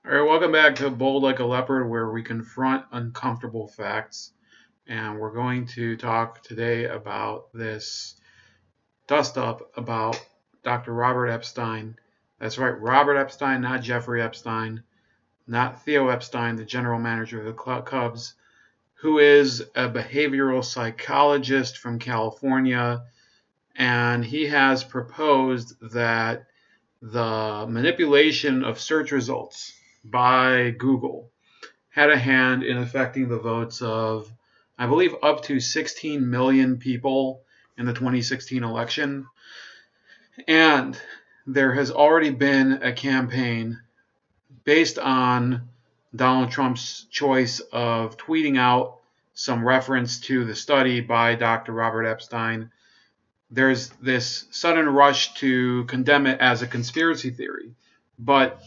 All right, welcome back to Bold Like a Leopard, where we confront uncomfortable facts. And we're going to talk today about this dust up about Dr. Robert Epstein. That's right, Robert Epstein, not Jeffrey Epstein, not Theo Epstein, the general manager of the Cubs, who is a behavioral psychologist from California. And he has proposed that the manipulation of search results by Google had a hand in affecting the votes of, I believe, up to 16 million people in the 2016 election. And there has already been a campaign based on Donald Trump's choice of tweeting out some reference to the study by Dr. Robert Epstein. There's this sudden rush to condemn it as a conspiracy theory, but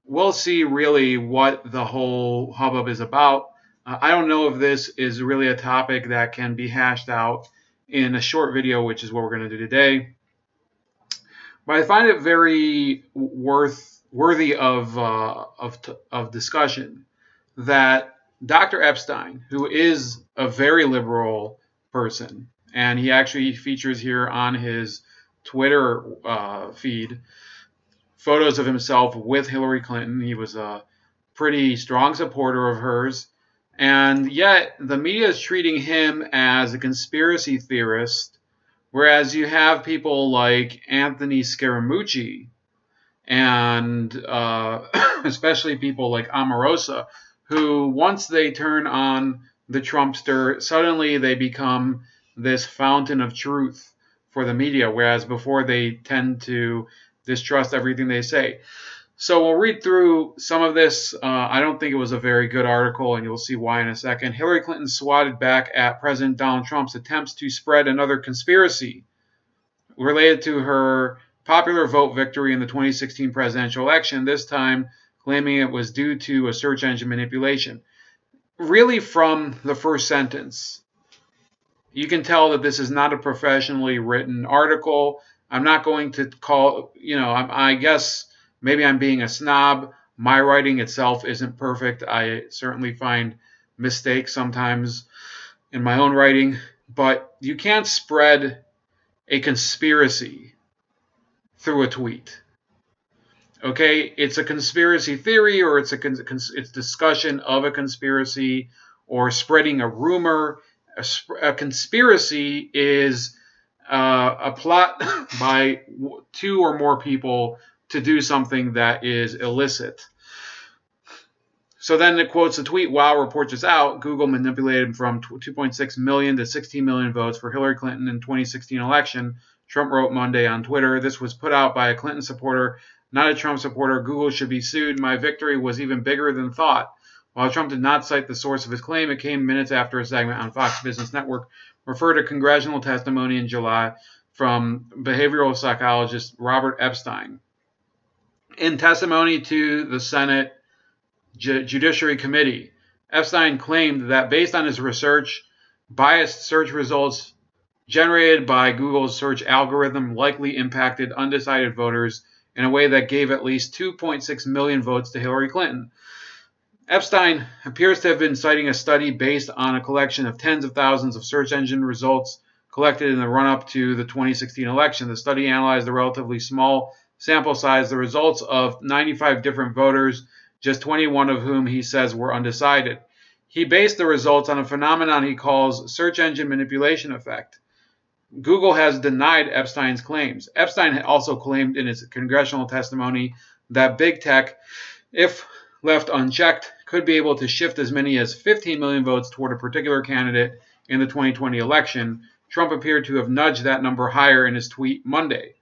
we'll see really what the whole hubbub is about. I don't know if this is really a topic that can be hashed out in a short video, which is what we're going to do today. But I find it very worthy of discussion that Dr. Epstein, who is a very liberal person, and he actually features here on his Twitter feed photos of himself with Hillary Clinton. He was a pretty strong supporter of hers. And yet the media is treating him as a conspiracy theorist, whereas you have people like Anthony Scaramucci and especially people like Omarosa, who once they turn on the Trumpster, suddenly they become this fountain of truth for the media, whereas before they tend to distrust everything they say. So we'll read through some of this. I don't think it was a very good article, and you'll see why in a second. Hillary Clinton swatted back at President Donald Trump's attempts to spread another conspiracy related to her popular vote victory in the 2016 presidential election, this time claiming it was due to a search engine manipulation. Really, from the first sentence, you can tell that this is not a professionally written article. I'm not going to call, I guess maybe I'm being a snob. My writing itself isn't perfect. I certainly find mistakes sometimes in my own writing, but you can't spread a conspiracy through a tweet. Okay, it's a conspiracy theory, or it's discussion of a conspiracy, or spreading a rumor. A conspiracy is a plot by two or more people to do something that is illicit. So then it quotes the tweet, "Wow, report this out. Google manipulated from 2.6 million to 16 million votes for Hillary Clinton in 2016 election," Trump wrote Monday on Twitter. "This was put out by a Clinton supporter, not a Trump supporter. Google should be sued. My victory was even bigger than thought." While Trump did not cite the source of his claim, it came minutes after a segment on Fox Business Network referred to congressional testimony in July from behavioral psychologist Robert Epstein. In testimony to the Senate Judiciary Committee, Epstein claimed that based on his research, biased search results generated by Google's search algorithm likely impacted undecided voters in a way that gave at least 2.6 million votes to Hillary Clinton. Epstein appears to have been citing a study based on a collection of tens of thousands of search engine results collected in the run-up to the 2016 election. The study analyzed a relatively small sample size, the results of 95 different voters, just 21 of whom he says were undecided. He based the results on a phenomenon he calls search engine manipulation effect. Google has denied Epstein's claims. Epstein also claimed in his congressional testimony that big tech, if left unchecked, could be able to shift as many as 15 million votes toward a particular candidate in the 2020 election. Trump appeared to have nudged that number higher in his tweet Monday.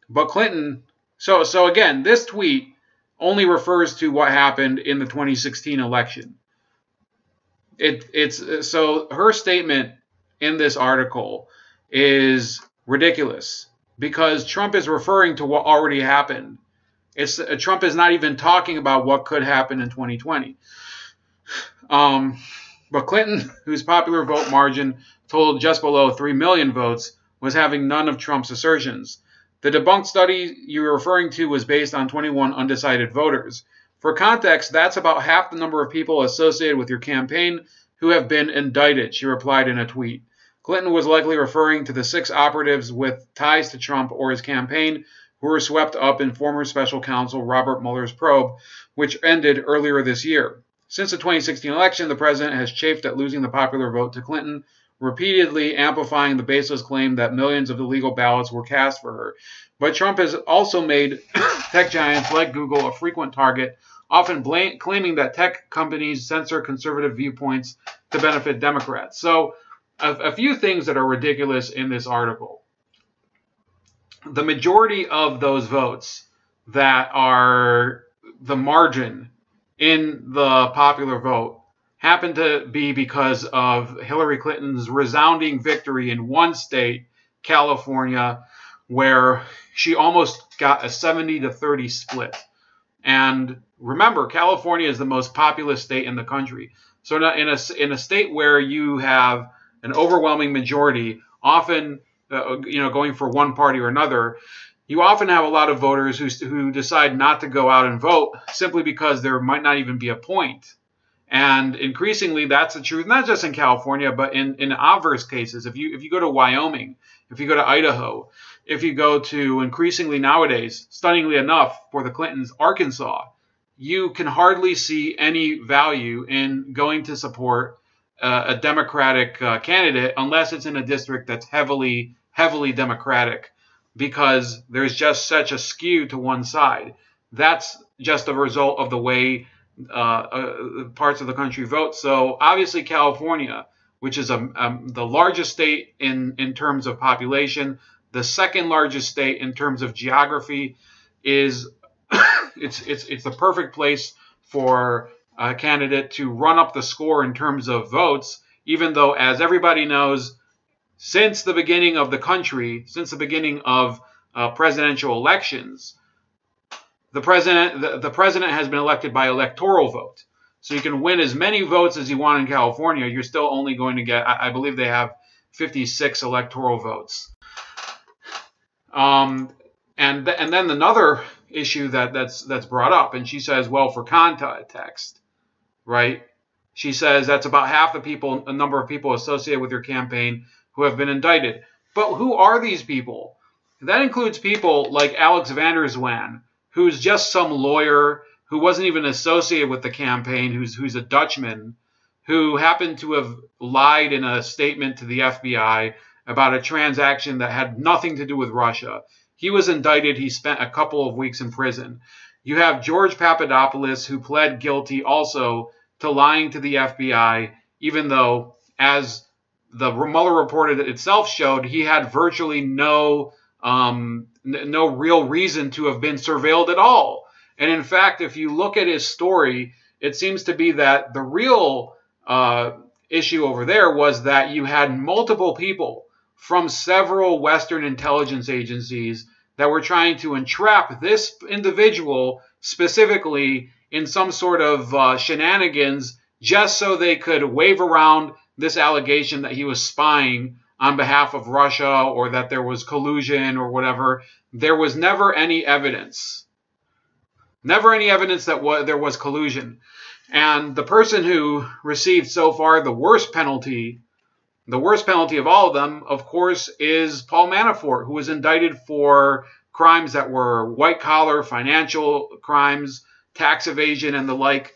But Clinton, so again, this tweet only refers to what happened in the 2016 election. So her statement in this article is ridiculous because Trump is referring to what already happened. Trump is not even talking about what could happen in 2020. But Clinton, whose popular vote margin totaled just below 3 million votes, was having none of Trump's assertions. The debunked study you're referring to was based on 21 undecided voters. For context, that's about half the number of people associated with your campaign who have been indicted, she replied in a tweet. Clinton was likely referring to the 6 operatives with ties to Trump or his campaign who were swept up in former special counsel Robert Mueller's probe, which ended earlier this year. Since the 2016 election, the president has chafed at losing the popular vote to Clinton, repeatedly amplifying the baseless claim that millions of illegal ballots were cast for her. But Trump has also made tech giants like Google a frequent target, often claiming that tech companies censor conservative viewpoints to benefit Democrats. So, a few things that are ridiculous in this article. The majority of those votes that are the margin in the popular vote happen to be because of Hillary Clinton's resounding victory in one state, California, where she almost got a 70-30 split. And remember, California is the most populous state in the country. So in a state where you have an overwhelming majority, often going for one party or another, you often have a lot of voters who decide not to go out and vote simply because there might not even be a point. And increasingly, that's the truth, not just in California, but in obverse cases. If you go to Wyoming, if you go to Idaho, if you go to, increasingly nowadays, stunningly enough, for the Clintons, Arkansas, you can hardly see any value in going to support a Democratic candidate unless it's in a district that's heavily Democratic, because there's just such a skew to one side. That's just a result of the way parts of the country vote. So obviously California, which is the largest state in terms of population, the second largest state in terms of geography, is it's the perfect place for a candidate to run up the score in terms of votes, even though, as everybody knows, since the beginning of the country, since the beginning of presidential elections, the president has been elected by electoral vote. So you can win as many votes as you want in California. You're still only going to get, I believe they have 56 electoral votes. And then another issue that's brought up, and she says, well, for context, right? She says that's about half the number of people associated with your campaign who have been indicted. But who are these people? That includes people like Alex van der Zwaan, who's just some lawyer who wasn't even associated with the campaign, who's a Dutchman, who happened to have lied in a statement to the FBI about a transaction that had nothing to do with Russia. He was indicted. He spent a couple of weeks in prison. You have George Papadopoulos, who pled guilty also to lying to the FBI, even though, as the Mueller report itself showed, he had virtually no real reason to have been surveilled at all. And in fact, if you look at his story, it seems to be that the real issue over there was that you had multiple people from several Western intelligence agencies that were trying to entrap this individual specifically in some sort of shenanigans, just so they could wave around this allegation that he was spying on behalf of Russia, or that there was collusion or whatever. There was never any evidence. Never any evidence that there was collusion. And the person who received so far the worst penalty of all of them, of course, is Paul Manafort, who was indicted for crimes that were white-collar financial crimes, tax evasion, and the like,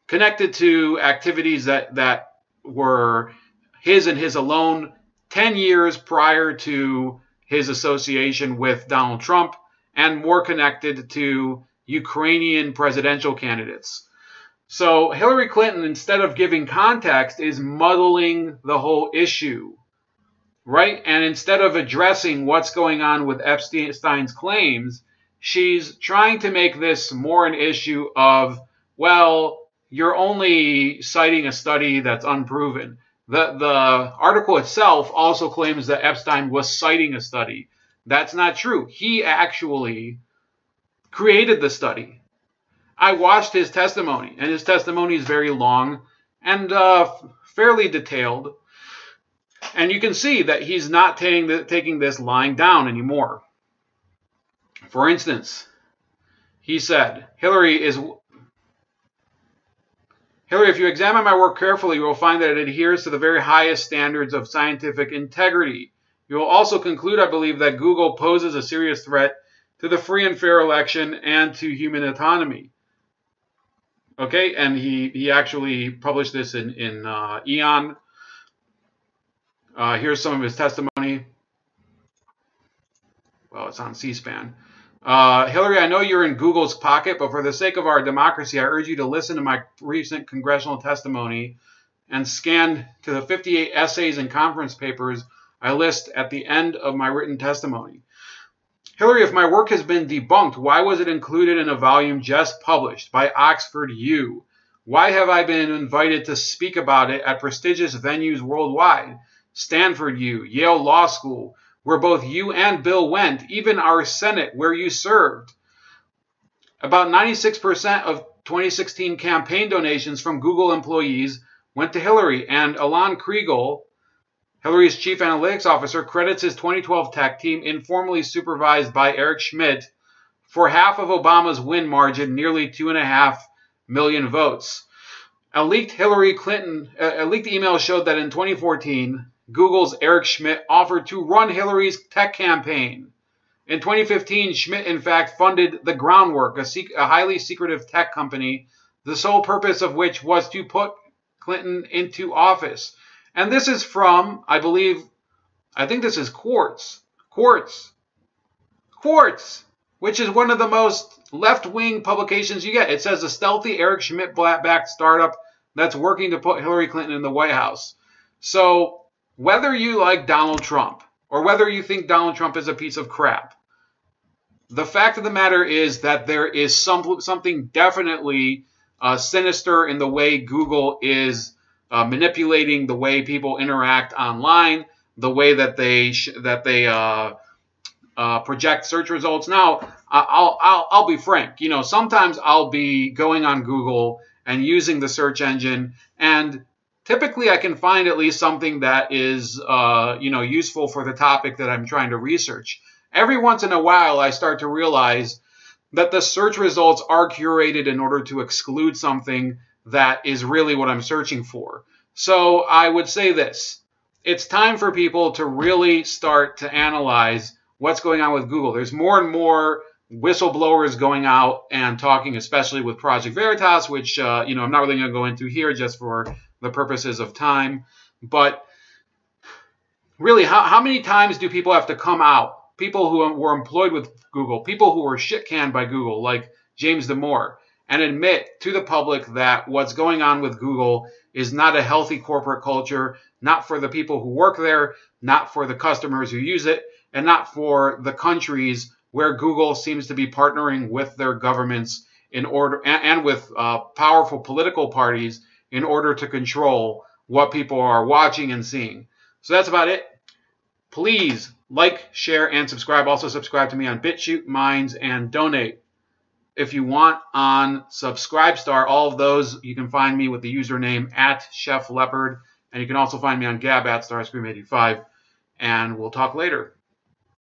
connected to activities that were his and his alone 10 years prior to his association with Donald Trump, and more connected to Ukrainian presidential candidates. So Hillary Clinton, instead of giving context, is muddling the whole issue, right? And instead of addressing what's going on with Epstein's claims, she's trying to make this more an issue of, well, you're only citing a study that's unproven. The article itself also claims that Epstein was citing a study. That's not true. He actually created the study. I watched his testimony, and his testimony is very long and fairly detailed. And you can see that he's not taking this lying down anymore. For instance, he said, Hillary is Hillary, if you examine my work carefully, you will find that it adheres to the very highest standards of scientific integrity. You will also conclude, I believe, that Google poses a serious threat to the free and fair election and to human autonomy. Okay, and he actually published this in Eon. Here's some of his testimony. Well, it's on C-SPAN. Hillary, I know you're in Google's pocket, but for the sake of our democracy, I urge you to listen to my recent congressional testimony and scan to the 58 essays and conference papers I list at the end of my written testimony. Hillary, if my work has been debunked, why was it included in a volume just published by Oxford U? Why have I been invited to speak about it at prestigious venues worldwide? Stanford U, Yale Law School, where both you and Bill went, even our Senate, where you served. About 96% of 2016 campaign donations from Google employees went to Hillary, and Alon Kriegel, Hillary's chief analytics officer, credits his 2012 tech team, informally supervised by Eric Schmidt, for half of Obama's win margin, nearly 2.5 million votes. A leaked email showed that in 2014, Google's Eric Schmidt offered to run Hillary's tech campaign. In 2015, Schmidt, in fact, funded The Groundwork, a highly secretive tech company, the sole purpose of which was to put Clinton into office. And this is from, I think this is Quartz, which is one of the most left-wing publications you get. It says a stealthy Eric Schmidt-backed startup that's working to put Hillary Clinton in the White House. So whether you like Donald Trump or whether you think Donald Trump is a piece of crap, the fact of the matter is that there is something definitely sinister in the way Google is manipulating the way people interact online, the way that they project search results. Now, I'll be frank. You know, sometimes I'll be going on Google and using the search engine, and typically I can find at least something that is useful for the topic that I'm trying to research. Every once in a while, I start to realize that the search results are curated in order to exclude something that is really what I'm searching for. So I would say this. It's time for people to really start to analyze what's going on with Google. There's more and more whistleblowers going out and talking, especially with Project Veritas, which I'm not really going to go into here just for the purposes of time. But really, how many times do people have to come out? People who were employed with Google, people who were shit-canned by Google, like James Damore, and admit to the public that what's going on with Google is not a healthy corporate culture, not for the people who work there, not for the customers who use it, and not for the countries where Google seems to be partnering with their governments in order and with powerful political parties in order to control what people are watching and seeing. So that's about it. Please like, share, and subscribe. Also subscribe to me on BitChute, Minds, and Donate. If you want on Subscribestar, all of those, you can find me with the username @ChefLeopard. And you can also find me on Gab @Starscream85. And we'll talk later.